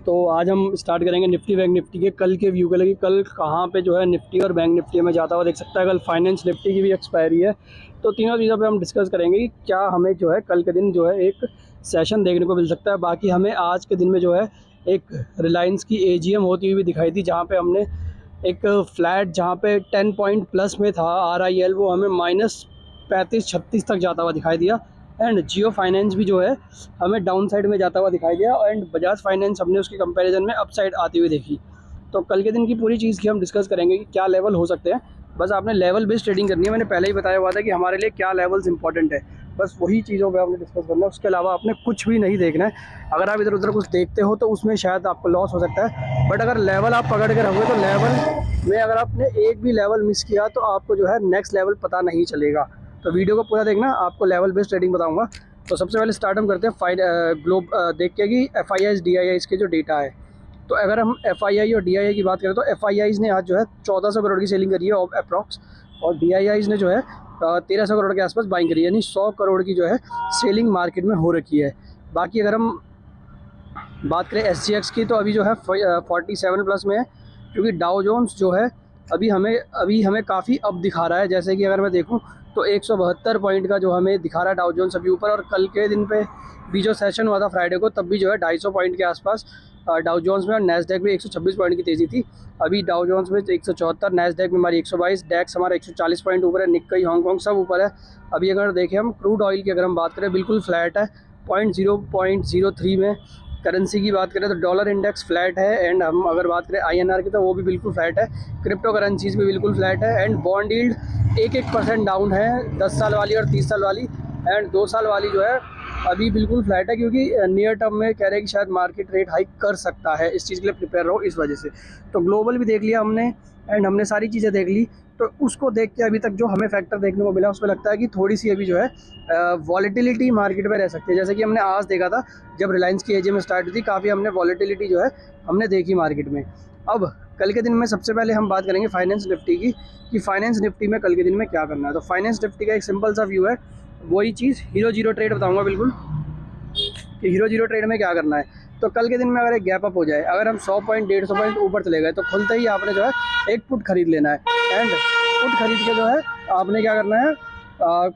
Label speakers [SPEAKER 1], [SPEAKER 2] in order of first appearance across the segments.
[SPEAKER 1] तो आज हम स्टार्ट करेंगे निफ्टी बैंक निफ्टी के कल के व्यू के लिए। कल कहाँ पे जो है निफ्टी और बैंक निफ्टी हमें जाता हुआ देख सकता है। कल फाइनेंस निफ्टी की भी एक्सपायरी है, तो तीनों चीज़ों पे हम डिस्कस करेंगे कि क्या हमें जो है कल के दिन जो है एक सेशन देखने को मिल सकता है। बाकी हमें आज के दिन में जो है एक रिलायंस की एजीएम होती हुई दिखाई थी, जहाँ पे हमने एक फ्लैट जहाँ पे 10 पॉइंट प्लस में था RIL, वो हमें -35-36 तक जाता हुआ दिखाई दिया। एंड जियो फाइनेंस भी जो है हमें डाउन साइड में जाता हुआ दिखाई दिया, एंड बजाज फाइनेंस हमने उसके कंपैरिजन में अप साइड आती हुई देखी। तो कल के दिन की पूरी चीज़ की हम डिस्कस करेंगे कि क्या लेवल हो सकते हैं। बस आपने लेवल बेस्ड ट्रेडिंग करनी है। मैंने पहले ही बताया हुआ था कि हमारे लिए क्या लेवल्स इंपॉर्टेंट है, बस वही चीज़ों पे आपने डिस्कस करना है। उसके अलावा आपने कुछ भी नहीं देखना है। अगर आप इधर उधर कुछ देखते हो तो उसमें शायद आपको लॉस हो सकता है, बट अगर लेवल आप पकड़ के रहोगे तो लेवल में अगर आपने एक भी लेवल मिस किया तो आपको जो है नेक्स्ट लेवल पता नहीं चलेगा। तो वीडियो को पूरा देखना, आपको लेवल बेस्ड ट्रेडिंग बताऊंगा। तो सबसे पहले स्टार्ट हम करते हैं ग्लोब देख के कि FIIs DIIs के जो डेटा है। तो अगर हम FII और DII की बात करें तो FIIs ने आज जो है 1400 करोड़ की सेलिंग करी है अप्रॉक्स, और DIIs ने जो है 1300 करोड़ के आसपास बाइंग करी है, यानी 100 करोड़ की जो है सेलिंग मार्केट में हो रखी है। बाकी अगर हम बात करें SGX की तो अभी जो है 47 प्लस में है, क्योंकि डाउ जोन्स जो है अभी हमें काफ़ी अप दिखा रहा है। जैसे कि अगर मैं देखूं तो 172 पॉइंट का जो हमें दिखा रहा है डाउ जोन्स अभी ऊपर, और कल के दिन पे भी जो सेशन हुआ था फ्राइडे को, तब भी जो है 250 पॉइंट के आसपास डाउ जोन्स में, और नैस्डैक में 126 पॉइंट की तेज़ी थी। अभी डाउ जोन्स में 174, नैस्डैक में हमारी 122, डैक्स हमारा 140 पॉइंट ऊपर है, निक्केई हांगकांग सब ऊपर है। अभी अगर देखें हम क्रूड ऑयल की अगर हम बात करें, बिल्कुल फ्लैट है 0.03 में। करेंसी की बात करें तो डॉलर इंडेक्स फ्लैट है, एंड हम अगर बात करें INR की तो वो भी बिल्कुल फ्लैट है। क्रिप्टो करेंसीज भी बिल्कुल फ्लैट है, एंड बॉन्ड यील्ड 1% डाउन है, 10 साल वाली और 30 साल वाली, एंड 2 साल वाली जो है अभी बिल्कुल फ्लैट है, क्योंकि नियर टर्म में कह रहे हैं कि शायद मार्केट रेट हाइक कर सकता है। इस चीज़ के लिए प्रिपेयर रहो इस वजह से। तो ग्लोबल भी देख लिया हमने, एंड हमने सारी चीज़ें देख ली। तो उसको देख के अभी तक जो हमें फैक्टर देखने को मिला, उसमें लगता है कि थोड़ी सी अभी जो है वॉलेटिलिटी मार्केट में रह सकती है। जैसे कि हमने आज देखा था जब रिलायंस की एजीएम स्टार्ट हुई थी, काफ़ी हमने वॉलेटिलिटी जो है हमने देखी मार्केट में। अब कल के दिन में सबसे पहले हम बात करेंगे फाइनेंस निफ्टी की, कि फाइनेंस निफ्टी में कल के दिन में क्या करना है। तो फाइनेंस निफ्टी का एक सिंपल सा व्यू है, वही चीज़ हीरो जीरो ट्रेड बताऊँगा बिल्कुल कि हीरो जीरो ट्रेड में क्या करना है। तो कल के दिन में अगर एक गैप अप हो जाए, अगर हम 100 पॉइंट 150 पॉइंट ऊपर चले गए, तो खुलते ही आपने जो है एक पुट खरीद लेना है, एंड पुट खरीद के जो है आपने क्या करना है,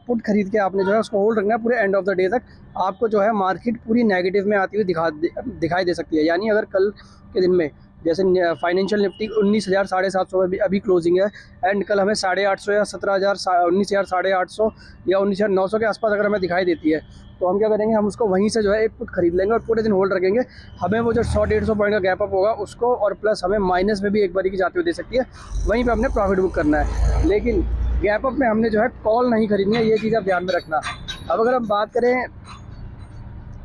[SPEAKER 1] पुट खरीद के आपने जो है उसको होल्ड रखना है पूरे एंड ऑफ द डे तक। आपको जो है मार्केट पूरी नेगेटिव में आती हुई दिखाई दे सकती है। यानी अगर कल के दिन में जैसे फाइनेंशियल निफ्टी 19,000 750 में अभी क्लोजिंग है, एंड कल हमें 850 या 17,000 19,850 या 19,900 के आसपास अगर हमें दिखाई देती है, तो हम क्या करेंगे, हम उसको वहीं से जो है एक पुट खरीद लेंगे और पूरे दिन होल्ड रखेंगे। हमें वो जो 100-150 पॉइंट का गैप अप होगा उसको, और प्लस हमें माइनस में भी एक बारी की जाती हुई दे सकती है, वहीं पे हमने प्रॉफिट बुक करना है। लेकिन गैप अप में हमने जो है कॉल नहीं खरीदनी है, ये चीज़ आप ध्यान में रखना। अब अगर हम बात करें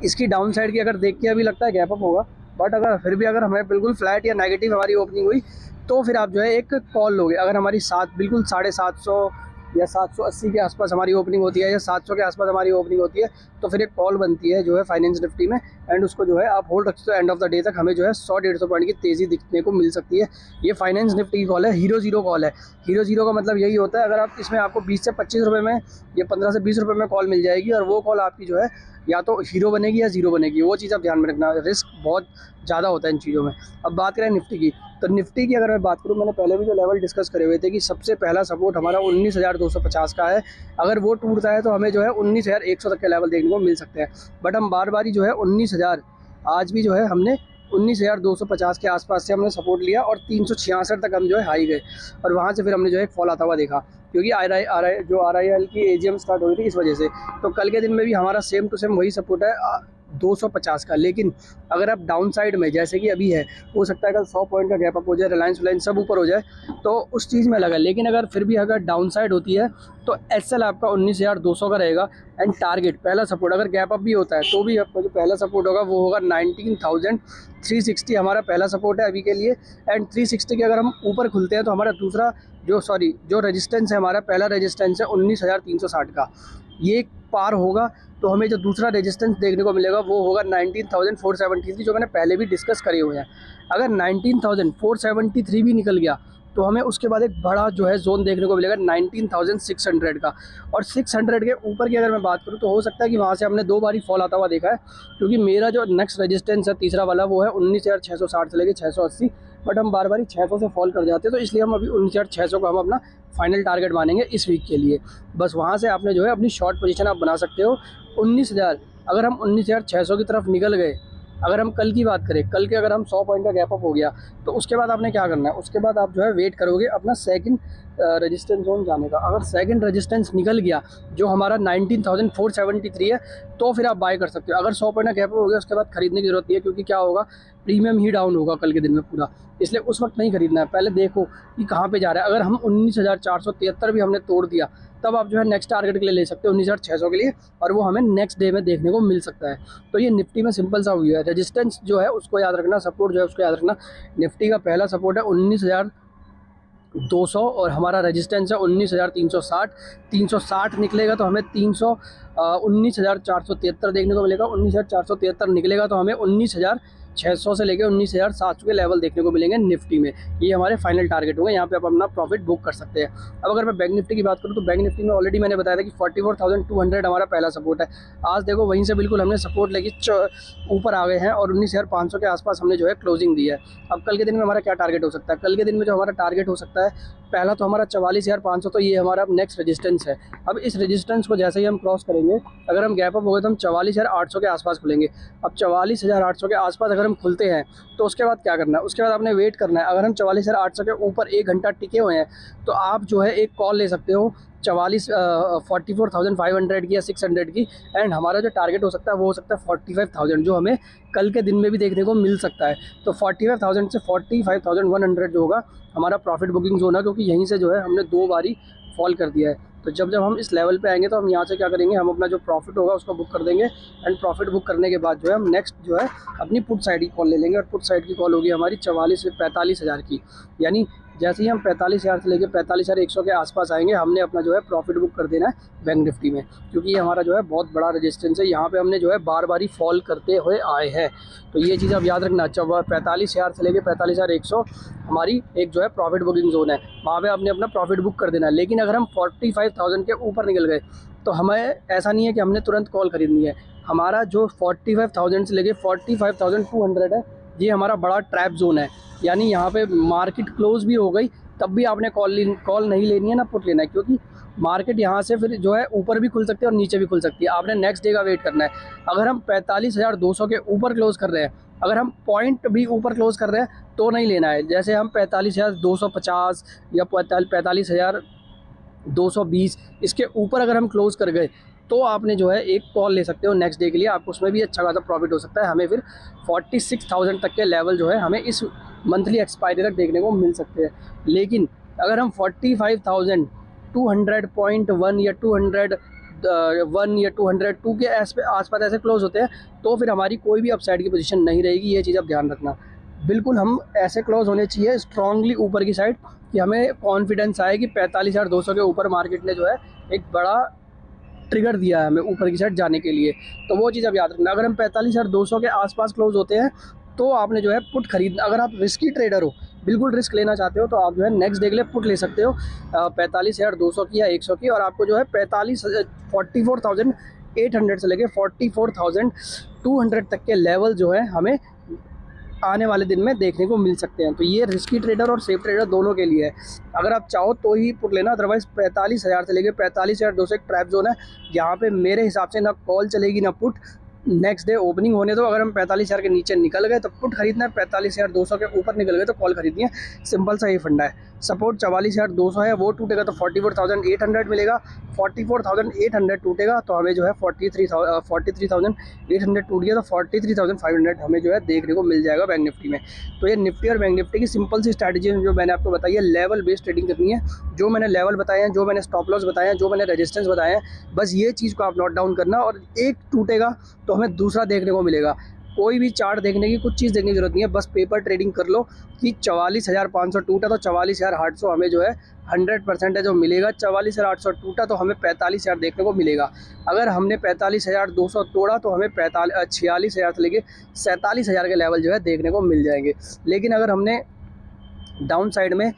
[SPEAKER 1] इसकी डाउन साइड की, अगर देख के अभी लगता है गैप अप होगा, बट अगर फिर भी अगर हमें बिल्कुल फ्लैट या नेगेटिव हमारी ओपनिंग हुई, तो फिर आप जो है एक कॉल लोगे। अगर हमारी बिल्कुल 750 या 780 के आसपास हमारी ओपनिंग होती है, या 700 के आसपास हमारी ओपनिंग होती है, तो फिर एक कॉल बनती है जो है फाइनेंस निफ्टी में, एंड उसको जो है आप होल्ड रखते हो एंड ऑफ द डे तक। हमें जो है 100-150 पॉइंट की तेज़ी दिखने को मिल सकती है। ये फाइनेंस निफ्टी की कॉल है, हीरो जीरो कॉल है। हीरो जीरो का मतलब यही होता है, अगर आप इसमें आपको 20 से 25 रुपये में या 15 से 20 रुपये में कॉल मिल जाएगी, और वो कॉल आपकी जो है या तो हीरो बनेगी या जीरो बनेगी। वो चीज़ आप ध्यान में रखना, रिस्क बहुत ज़्यादा होता है इन चीज़ों में। अब बात करें निफ्टी की, तो निफ्टी की अगर मैं बात करूँ, मैंने पहले भी जो लेवल डिस्कस करे हुए थे कि सबसे पहला सपोर्ट हमारा 19,250 का है। अगर वो टूटता है तो हमें जो है 19,100 तक के लेवल देखने को मिल सकते हैं। बट हम बार बार ही जो है 19,000, आज भी जो है हमने 19,250 के आसपास से हमने सपोर्ट लिया, और 366 तक हम जो है हाई गए, और वहाँ से फिर हमने जो है फॉल आता हुआ देखा, क्योंकि RIL की एजीएम स्टार्ट हुई थी इस वजह से। तो कल के दिन में भी हमारा सेम टू सेम वही सपोर्ट है 250 का। लेकिन अगर आप डाउन साइड में, जैसे कि अभी है, हो सकता है कल 100 पॉइंट का गैप अप हो जाए, रिलायंस सब ऊपर हो जाए, तो उस चीज़ में लगा। लेकिन अगर फिर भी अगर डाउन साइड होती है तो SL आपका 19,200 का रहेगा, एंड टारगेट पहला सपोर्ट अगर गैप अप भी होता है तो भी आपका जो पहला सपोर्ट होगा वो होगा 19,360 हमारा पहला सपोर्ट है अभी के लिए। एंड 360 के अगर हम ऊपर खुलते हैं तो हमारा दूसरा जो रेजिस्टेंस है, हमारा पहला रेजिस्टेंस है 19,360 का। ये पार होगा तो हमें जो दूसरा रेजिस्टेंस देखने को मिलेगा वो होगा 19,473, जो मैंने पहले भी डिस्कस करे हुए हैं। अगर 19,473 भी निकल गया तो हमें उसके बाद एक बड़ा जो है जोन देखने को मिलेगा 19,600 का। और 600 के ऊपर की अगर मैं बात करूँ तो हो सकता है कि वहाँ से हमने 2 बारी फॉल आता हुआ देखा है, क्योंकि मेरा जो नेक्स्ट रेजिस्टेंस है तीसरा वाला वो है 19,660 से लेके 680, बट हम बार बार 600 से फॉल कर जाते हैं, तो इसलिए हम अभी 19,600 को हम अपना फाइनल टारगेट मानेंगे इस वीक के लिए। बस वहाँ से आपने जो है अपनी शॉर्ट पोजीशन आप बना सकते हो 19,000। अगर हम 19,600 की तरफ निकल गए, अगर हम कल की बात करें, कल के अगर हम 100 पॉइंट का गैप अप हो गया, तो उसके बाद आपने क्या करना है, उसके बाद आप जो है वेट करोगे अपना सेकंड रेजिस्टेंस जोन जाने का। अगर सेकंड रेजिस्टेंस निकल गया जो हमारा 19,473 है, तो फिर आप बाय कर सकते हो। अगर 100 पॉइंट का गैप अप हो गया उसके बाद खरीदने की जरूरत नहीं है, क्योंकि क्या होगा, प्रीमियम ही डाउन होगा कल के दिन में पूरा, इसलिए उस वक्त नहीं खरीदना है। पहले देखो कि कहाँ पे जा रहा है। अगर हम 19,473 भी हमने तोड़ दिया, तब आप जो है नेक्स्ट टारगेट के लिए ले सकते हो 19,600 के लिए, और वो हमें नेक्स्ट डे में देखने को मिल सकता है। तो ये निफ्टी में सिंपल सा व्यू है। रेजिस्टेंस जो है उसको याद रखना, सपोर्ट जो है उसको याद रखना। निफ्टी का पहला सपोर्ट है 19,200 और हमारा रेजिस्टेंस है 19,360। 360 निकलेगा तो हमें 19,473 देखने को मिलेगा। 19,473 निकलेगा तो हमें 19,600 से लेकर 19,700 के लेवल देखने को मिलेंगे निफ्टी में। ये हमारे फाइनल टारगेट होंगे, यहाँ पे आप अपना प्रॉफिट बुक कर सकते हैं। अब अगर मैं बैंक निफ्टी की बात करूँ तो बैंक निफ्टी में ऑलरेडी मैंने बताया था कि 44,200 हमारा पहला सपोर्ट है। आज देखो वहीं से बिल्कुल हमने सपोर्ट लेके ऊपर आ गए हैं और 19,500 के आसपास हमने जो है क्लोजिंग दी है। अब कल के दिन में हमारा क्या टारगेट हो सकता है? कल के दिन में जो हमारा टारगेट हो सकता है, पहला तो हमारा 44,500, तो ये हमारा नेक्स्ट रेजिस्टेंस है। अब इस रेजिस्टेंस को जैसे ही हम क्रॉस करेंगे, अगर हम गैप अप हो गए तो हम 44,800 के आसपास खुलेंगे। अब 44,800 के आसपास अगर हम खुलते हैं तो उसके बाद क्या करना है? उसके बाद आपने वेट करना है। अगर हम 44,800 के ऊपर 1 घंटा टिके हुए हैं तो आप जो है एक कॉल ले सकते हो 44,500 की या 600 की, एंड हमारा जो टारगेट हो सकता है वो हो सकता है 45,000, जो हमें कल के दिन में भी देखने को मिल सकता है। तो 45,000 से 45,100 जो होगा हमारा प्रॉफिट बुकिंग जोन है, क्योंकि यहीं से जो है हमने 2 बारी फॉल कर दिया है। तो जब हम इस लेवल पे आएंगे तो हम यहाँ से क्या करेंगे, हम अपना जो प्रॉफिट होगा उसको बुक कर देंगे, एंड प्रॉफिट बुक करने के बाद जो है हम नेक्स्ट जो है अपनी पुट साइड की कॉल ले लेंगे, और पुट साइड की कॉल होगी हमारी 44 से 45,000 की। यानी जैसे ही हम 45,000 से लेकर 45,100 के आसपास आएंगे, हमने अपना जो है प्रॉफिट बुक कर देना है बैंक निफ्टी में, क्योंकि ये हमारा जो है बहुत बड़ा रेजिस्टेंस है। यहाँ पे हमने जो है बार बार ही फॉल करते हुए आए हैं, तो ये चीज़ आप याद रखना। 45,000 से लेकर 45,100 हमारी एक जो है प्रॉफिट बुकिंग जोन है, वहाँ पे आपने अपना प्रॉफिट बुक कर देना है। लेकिन अगर हम 45,000 के ऊपर निकल गए तो हमें ऐसा नहीं है कि हमने तुरंत कॉल खरीदनी है। हमारा जो 45,000 से लेके 45,200 है, ये हमारा बड़ा ट्रैप जोन है। यानी यहाँ पे मार्केट क्लोज भी हो गई तब भी आपने कॉल नहीं लेनी है ना पुट लेना है, क्योंकि मार्केट यहाँ से फिर जो है ऊपर भी खुल सकती है और नीचे भी खुल सकती है। आपने नेक्स्ट डे का वेट करना है। अगर हम 45,200 के ऊपर क्लोज कर रहे हैं, अगर हम पॉइंट भी ऊपर क्लोज कर रहे हैं तो नहीं लेना है। जैसे हम 45,250 या 45,220 इसके ऊपर अगर हम क्लोज कर गए तो आपने जो है एक कॉल ले सकते हो नेक्स्ट डे के लिए, आपको उसमें भी अच्छा खासा प्रॉफिट हो सकता है। हमें फिर 46,000 तक के लेवल जो है हमें इस मंथली एक्सपायरी तक देखने को मिल सकते हैं। लेकिन अगर हम 45,200.1 या 201 या 202 के आसपास ऐसे क्लोज होते हैं, तो फिर हमारी कोई भी अपसाइड की पोजीशन नहीं रहेगी। ये चीज़ आप ध्यान रखना। बिल्कुल हम ऐसे क्लोज होने चाहिए स्ट्रांगली ऊपर की साइड, कि हमें कॉन्फिडेंस आए कि 45,200 के ऊपर मार्केट ने जो है एक बड़ा ट्रिगर दिया है हमें ऊपर की साइड जाने के लिए। तो वो चीज़ आप याद रखना। अगर हम 45,200 के आसपास क्लोज होते हैं तो आपने जो है पुट खरीदना। अगर आप रिस्की ट्रेडर हो, बिल्कुल रिस्क लेना चाहते हो, तो आप जो है नेक्स्ट डे के लिए पुट ले सकते हो 45,200 की या 100 की, और आपको जो है 44,800 से लेके 44,200 तक के लेवल जो है हमें आने वाले दिन में देखने को मिल सकते हैं। तो ये रिस्की ट्रेडर और सेफ ट्रेडर दोनों के लिए है। अगर आप चाहो तो ही पुट लेना, अदरवाइज़ 45,000 से लेकर 45,200 एक ट्रैप जोन है। यहाँ पे मेरे हिसाब से ना कॉल चलेगी ना पुट। नेक्स्ट डे ओपनिंग होने दो। अगर हम 45,000 के नीचे निकल गए तो पुट खरीदना है, 45,200 के ऊपर निकल गए तो कॉल खरीदनी है। सिंपल सा ये फंडा है। सपोर्ट 44,200 है, वो टूटेगा तो 44,800 मिलेगा। 44,800 टूटेगा तो हमें जो है 43,800 टूट गया तो 43,500 हमें जो है देखने को मिल जाएगा बैंक निफ्टी में। तो ये निफ्टी और बैंक निफ्टी की सिंपल सी स्ट्रैटेजी जो मैंने आपको बताई है, लेवल बेस्ड ट्रेडिंग करनी है। जो मैंने लेवल बताए हैं, जो मैंने स्टॉप लॉस बताए हैं, जो मैंने रेजिस्टेंस बताए हैं, बस ये चीज़ को आप नोट डाउन करना। और एक टूटेगा तो हमें दूसरा देखने को मिलेगा। कोई भी चार्ट देखने की, कुछ चीज़ देखने की जरूरत नहीं है, बस पेपर ट्रेडिंग कर लो कि 44,500 टूटा तो 44,800 हमें जो है 100% है जो मिलेगा। 44,800 टूटा तो हमें 45,000 देखने को मिलेगा। अगर हमने 45,200 तोड़ा तो हमें 46,000 से लेके 47,000 के लेवल जो है देखने को मिल जाएंगे। लेकिन अगर हमने डाउन साइड में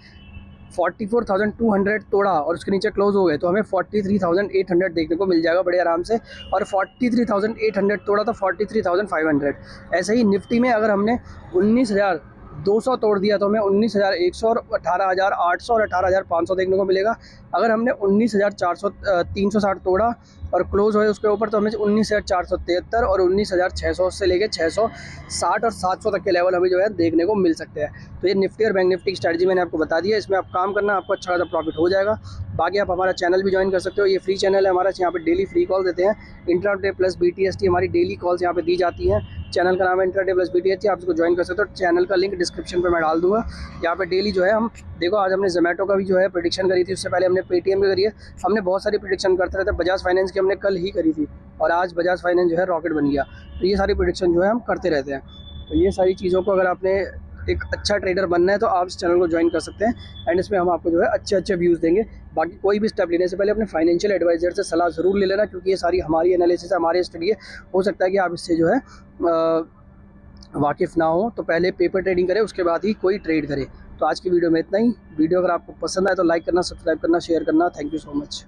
[SPEAKER 1] 44,200 तोड़ा और उसके नीचे क्लोज हो गए तो हमें 43,800 देखने को मिल जाएगा बड़े आराम से, और 43,800 तोड़ा तो 43,500। ऐसे ही निफ्टी में अगर हमने 19,200 तोड़ दिया तो हमें 19,100 और 18,800 और 18,500 देखने को मिलेगा। अगर हमने 19,400 360 तोड़ा और क्लोज हुए उसके ऊपर तो हमें 19,473 और 19,600 से लेके 660 और 700 तक के लेवल हमें जो है देखने को मिल सकते हैं। तो ये निफ्टी और बैंक निफ्टी की स्ट्रैटेजी मैंने आपको बता दी है, इसमें आप काम करना, आपको अच्छा खासा प्रॉफिट हो जाएगा। बाकी आप हमारा चैनल भी ज्वाइन कर सकते हो, ये फ्री चैनल है हमारा, यहाँ पे डेली फ्री कॉल देते हैं। इंट्राडे प्लस BTST हमारी डेली कॉल्स यहाँ पे दी जाती हैं। चैनल का नाम है इंट्राडे प्लस BTST, आप इसको ज्वाइन कर सकते हो। चैनल का लिंक डिस्क्रिप्शन पे मैं डाल दूंगा। यहाँ पे डेली जो है हम देखो, आज हमने जोमेटो का भी जो है प्रेडिक्शन करी थी, उससे पहले हमने पेटीएम भी करी है। हमने बहुत सारी प्रेडिक्शन करते रहते हैं। बजाज फाइनेंस की हमने कल ही करी थी और आज बजाज फाइनेंस जो है रॉकेट बन गया। तो ये सारी प्रेडिक्शन जो है हम करते रहते हैं। तो ये सारी चीज़ों को अगर आपने एक अच्छा ट्रेडर बनना है तो आप इस चैनल को ज्वाइन कर सकते हैं, एंड इसमें हम आपको जो है अच्छे अच्छे व्यूज़ देंगे। बाकी कोई भी स्टेप लेने से पहले अपने फाइनेंशियल एडवाइजर से सलाह ज़रूर ले लेना, क्योंकि ये सारी हमारी एनालिसिस है, हमारी स्टडी है। हो सकता है कि आप इससे जो है वाकिफ़ ना हो, तो पहले पेपर ट्रेडिंग करें, उसके बाद ही कोई ट्रेड करें। तो आज की वीडियो में इतना ही। वीडियो अगर आपको पसंद आए तो लाइक करना, सब्सक्राइब करना, शेयर करना। Thank you so much.